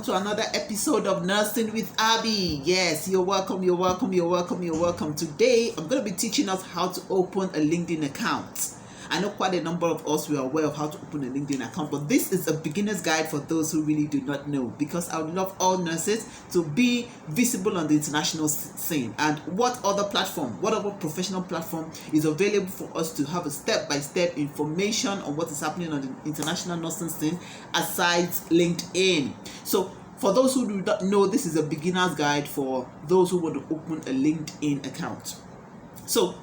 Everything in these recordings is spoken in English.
to another episode of Nursing with Abby. Yes, you're welcome. Today, I'm going to be teaching us how to open a LinkedIn account. I know quite a number of us we are aware of how to open a LinkedIn account, but this is a beginner's guide for those who really do not know, because I would love all nurses to be visible on the international scene. And what other professional platform is available for us to have a step-by-step information on what is happening on the international nursing scene aside LinkedIn. So for those who do not know, this is a beginner's guide for those who want to open a LinkedIn account. So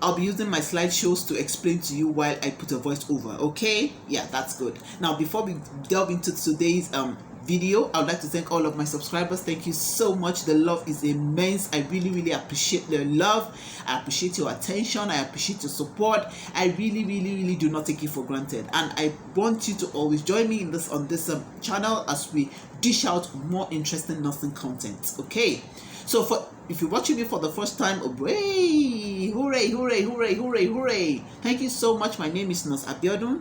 I'll be using my slideshows to explain to you while I put a voice over. Okay, yeah, that's good. Now, before we delve into today's video, I would like to thank all of my subscribers. Thank you so much. The love is immense. I really appreciate the love. I appreciate your attention. I appreciate your support. I really do not take it for granted, and I want you to always join me in this on this channel as we dish out more interesting nursing content. Okay, so if you're watching me for the first time, hooray! Thank you so much. My name is Nurse Abiodun,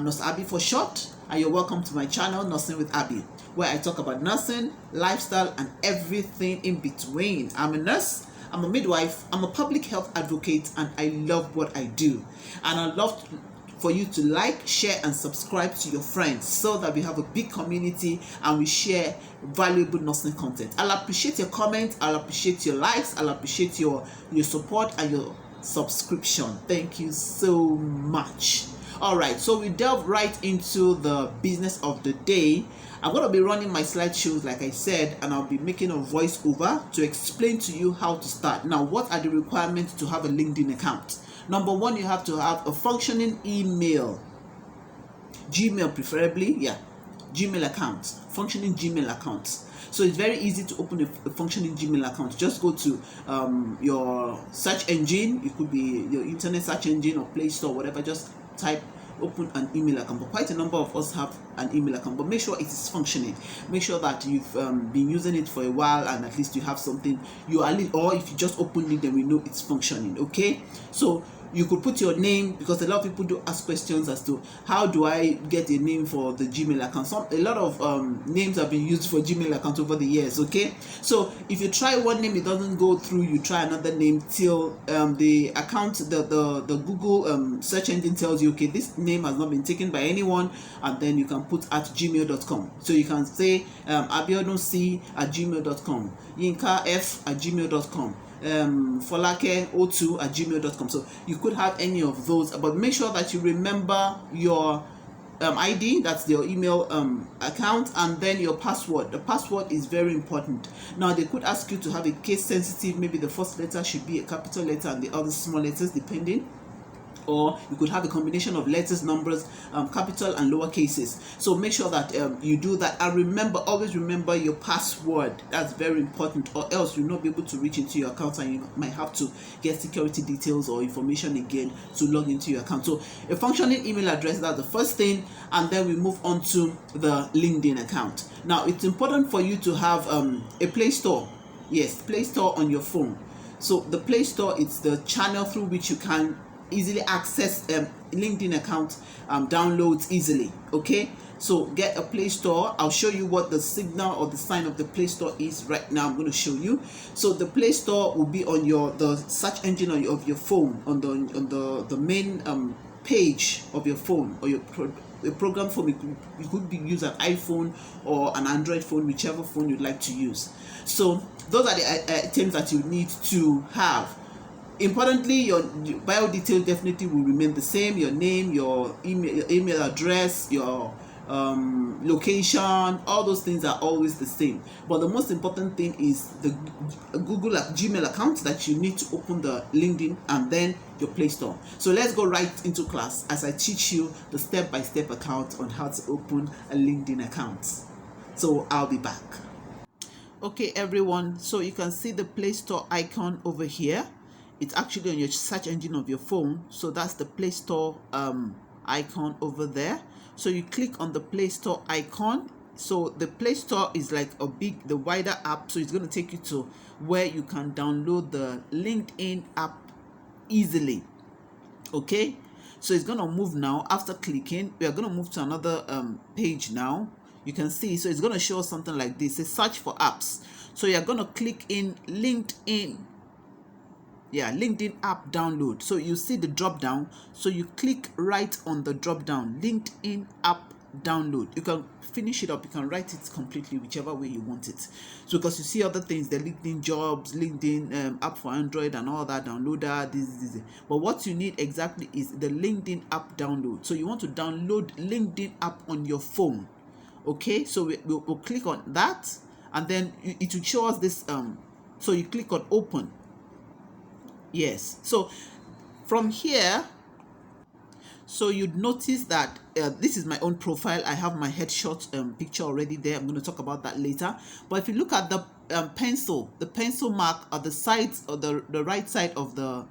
Nurse Abby for short, and you're welcome to my channel, Nursing with Abby, where I talk about nursing, lifestyle, and everything in between. I'm a nurse, I'm a midwife, I'm a public health advocate, and I love what I do. And I love for you to like, share, and subscribe to your friends so that we have a big community and we share valuable nursing content. I'll appreciate your comments, I'll appreciate your likes, I'll appreciate your support and your subscription. Thank you so much. Alright, so we delve right into the business of the day. I'm going to be running my slideshows like I said, and I'll be making a voiceover to explain to you how to start. Now, what are the requirements to have a LinkedIn account? Number one, you have to have a functioning email, Gmail preferably, Gmail account, functioning Gmail account. So it's very easy to open a functioning Gmail account. Just go to your search engine. It could be your internet search engine or Play Store, whatever. Just type open an email account. But quite a number of us have an email account, but make sure it is functioning. Make sure that you've been using it for a while and at least you have something or if you just open it, then we know it's functioning. Okay, so you could put your name, because a lot of people do ask questions as to how do I get a name for the Gmail account. A lot of names have been used for Gmail account over the years. Okay, so if you try one name, it doesn't go through, you try another name till the account, the Google search engine tells you, okay, this name has not been taken by anyone, and then you can put at gmail.com. So you can say abiodunc@gmail.com, yinka@gmail.com, folake02@gmail.com. So you could have any of those, but make sure that you remember your ID, that's your email account, and then your password. The password is very important. Now, they could ask you to have a case sensitive, maybe the first letter should be a capital letter and the other small letters, depending. Or you could have a combination of letters, numbers, capital and lower cases. So make sure that you do that, and always remember your password. That's very important, or else you'll not be able to reach into your account and you might have to get security details or information again to log into your account. So a functioning email address, that's the first thing, and then we move on to the LinkedIn account. Now, it's important for you to have a Play Store. Yes, Play Store on your phone. So the Play Store, it's the channel through which you can easily access LinkedIn account downloads easily. Okay, so get a Play Store. I'll show you what the signal or the sign of the Play Store is right now. I'm going to show you. So the Play Store will be on the search engine of your phone, on the main page of your phone, or your program phone. You could use an iPhone or an Android phone, whichever phone you'd like to use. So those are the items that you need to have. Importantly, your bio details definitely will remain the same. Your name, your email address, your location, all those things are always the same. But the most important thing is the Google Gmail account that you need to open the LinkedIn, and then your Play Store. So let's go right into class as I teach you the step-by-step account on how to open a LinkedIn account. So I'll be back. Okay, everyone. So you can see the Play Store icon over here. It's actually on your search engine of your phone. So that's the Play Store icon over there. So you click on the Play Store icon. So the Play Store is like the wider app. So it's going to take you to where you can download the LinkedIn app easily. Okay, so it's going to move now. After clicking, we are going to move to another page now. You can see, so it's going to show us something like this. It's search for apps. So you're going to click in LinkedIn. Yeah, LinkedIn app download. So you see the drop down. So you click right on the drop down, LinkedIn app download. You can finish it up, you can write it completely whichever way you want it. So because you see other things, the LinkedIn jobs, LinkedIn app for Android and all that, downloader, this. But what you need exactly is the LinkedIn app download. So you want to download LinkedIn app on your phone. Okay, so we'll click on that, and then it will show us this. So you click on open. Yes, so from here, so you'd notice that this is my own profile. I have my headshot picture already there. I'm going to talk about that later. But if you look at the pencil mark at the side, or the right side of the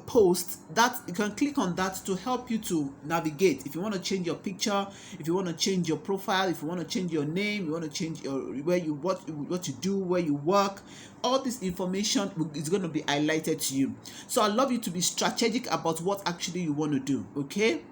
post, that you can click on that to help you to navigate. If you want to change your picture, if you want to change your profile, if you want to change your name, you want to change your what you do, where you work, all this information is going to be highlighted to you. So I love you to be strategic about what actually you want to do. Okay,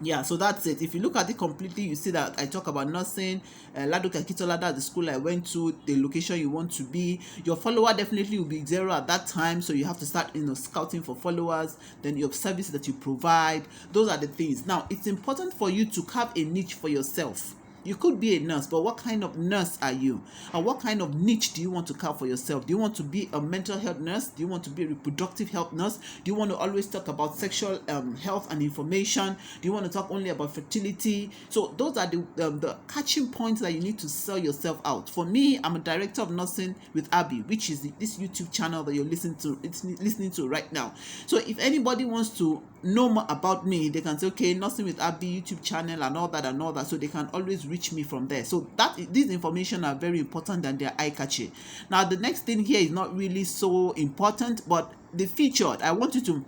yeah, so that's it. If you look at it completely, you see that I talk about nursing, Ladoka Kitola, that's the school I went to, the location you want to be. Your follower definitely will be 0 at that time, so you have to start, scouting for followers. Then your service that you provide, those are the things. Now, it's important for you to carve a niche for yourself. You could be a nurse, but what kind of nurse are you? And what kind of niche do you want to carve for yourself? Do you want to be a mental health nurse? Do you want to be a reproductive health nurse? Do you want to always talk about sexual health and information? Do you want to talk only about fertility? So those are the catching points that you need to sell yourself out. For me, I'm a director of nursing with Abby, which is this YouTube channel that you're listening to right now. So if anybody wants to know more about me, they can say, okay, nursing with Abby YouTube channel and all that, so they can always reach me from there. So these information are very important and they're eye-catching. Now the next thing here is not really so important, but the featured, I want you to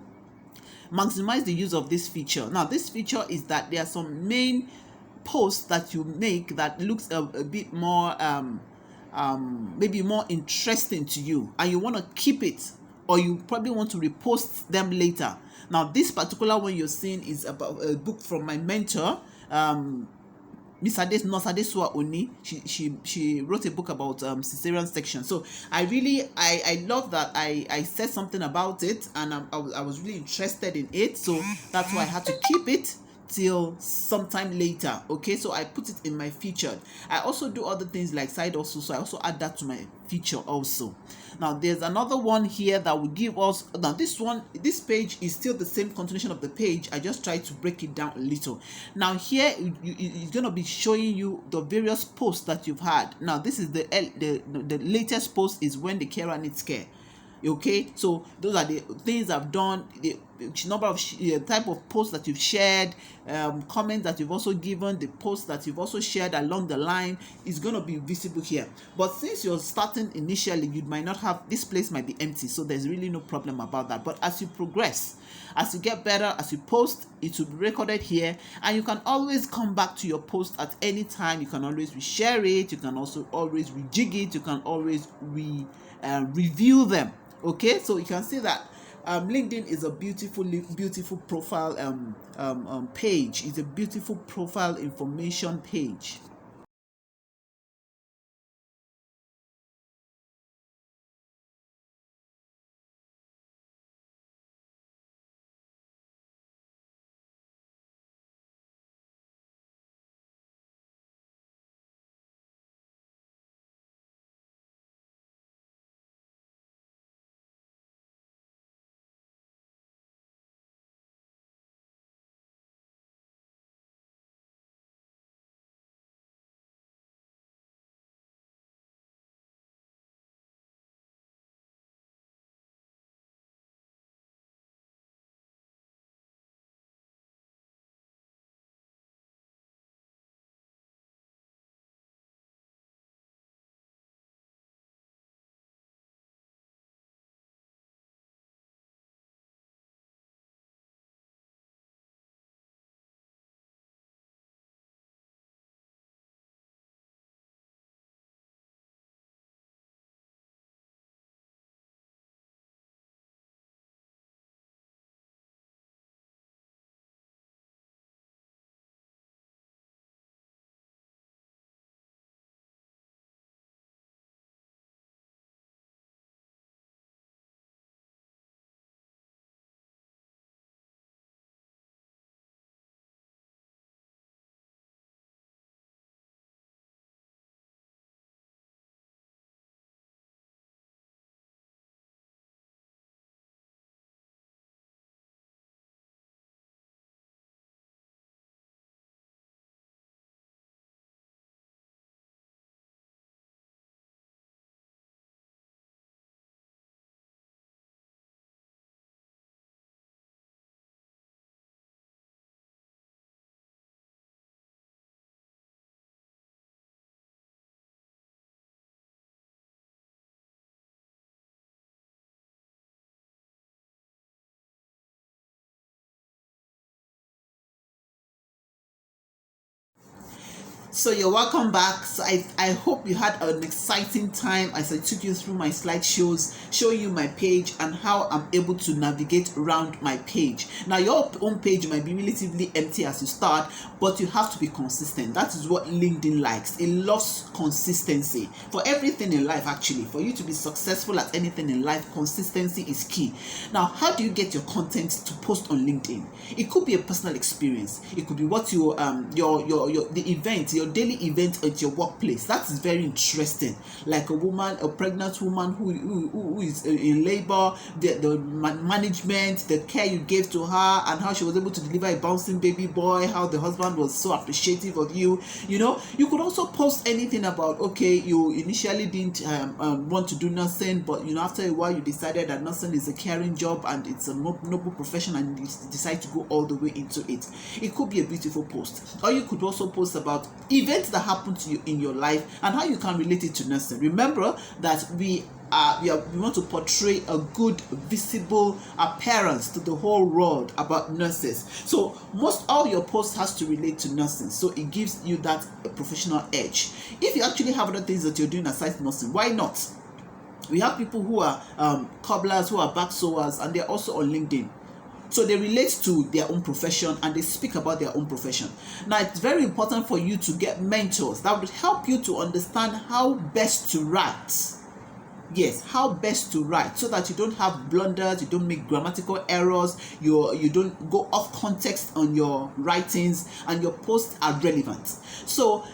maximize the use of this feature. Now this feature is that there are some main posts that you make that looks a bit more maybe more interesting to you, and you want to keep it, or you probably want to repost them later. Now this particular one you're seeing is about a book from my mentor, Miss Adesua Oni. She wrote a book about cesarean section. So I love that I said something about it, and I was really interested in it. So that's why I had to keep it till sometime later. Okay, so I put it in my featured. I also do other things like side also, so I also add that to my feature also. Now there's another one here that will give us, now this page is still the same continuation of the page. I just try to break it down a little. Now here it's going to be showing you the various posts that you've had. Now this is the latest post is when the carer needs care. Okay, so those are the things I've done, the number of type of posts that you've shared, comments that you've also given, the posts that you've also shared along the line is going to be visible here. But since you're starting initially, you might not have, this place might be empty, so there's really no problem about that. But as you progress, as you get better, as you post, it will be recorded here, and you can always come back to your post at any time. You can always reshare it, you can also always rejig it, you can always review them. Okay, so you can see that LinkedIn is a beautiful profile page. It's a beautiful profile information page. So you're welcome back. So I hope you had an exciting time as I took you through my slideshows, showing you my page and how I'm able to navigate around my page. Now your own page might be relatively empty as you start, but you have to be consistent. That is what LinkedIn likes. It loves consistency. For everything in life, actually, for you to be successful at anything in life, consistency is key. Now, how do you get your content to post on LinkedIn? It could be a personal experience. It could be what you the event, your daily event at your workplace. That is very interesting. Like a pregnant woman who is in labor, the management, the care you gave to her, and how she was able to deliver a bouncing baby boy, how the husband was so appreciative of you. You could also post anything about, okay, you initially didn't want to do nursing, but after a while you decided that nursing is a caring job and it's a noble profession, and you decide to go all the way into it. It could be a beautiful post. Or you could also post about events that happen to you in your life and how you can relate it to nursing. Remember that we want to portray a good visible appearance to the whole world about nurses. So most all your posts has to relate to nursing, so it gives you that professional edge. If you actually have other things that you're doing aside nursing, why not? We have people who are cobblers, who are back sewers, and they're also on LinkedIn. So they relate to their own profession and they speak about their own profession. Now, it's very important for you to get mentors that would help you to understand how best to write. Yes, how best to write, so that you don't have blunders, you don't make grammatical errors, you don't go off context on your writings, and your posts are relevant. So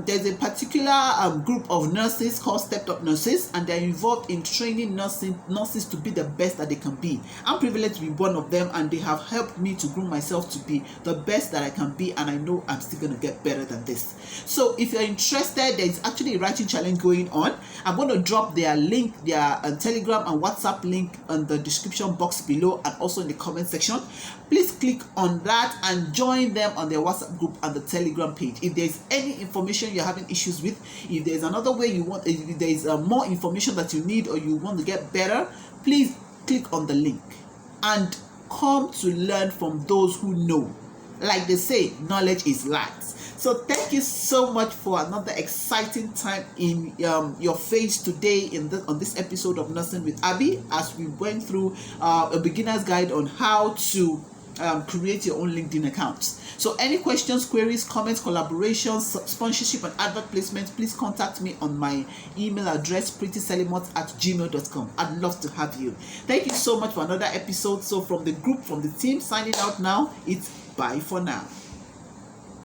there's a particular group of nurses called Stepped Up Nurses, and they're involved in training nurses to be the best that they can be. I'm privileged to be one of them, and they have helped me to groom myself to be the best that I can be, and I know I'm still going to get better than this. So if you're interested, there's actually a writing challenge going on. I'm going to drop their link, their Telegram and WhatsApp link in the description box below, and also in the comment section. Please click on that and join them on their WhatsApp group and the Telegram page. If there's any information you're having issues with, if there's another way you want, if there's more information that you need or you want to get better, please click on the link and come to learn from those who know. Like they say, knowledge is light. So thank you so much for another exciting time in your face today on this episode of Nursing with Abby, as we went through a beginner's guide on how to create your own LinkedIn accounts. So any questions, queries, comments, collaborations, sponsorship and advert placement, please contact me on my email address, prettyselimot@gmail.com. I'd love to have you. Thank you so much for another episode. So from the group, from the team, signing out now, it's bye for now.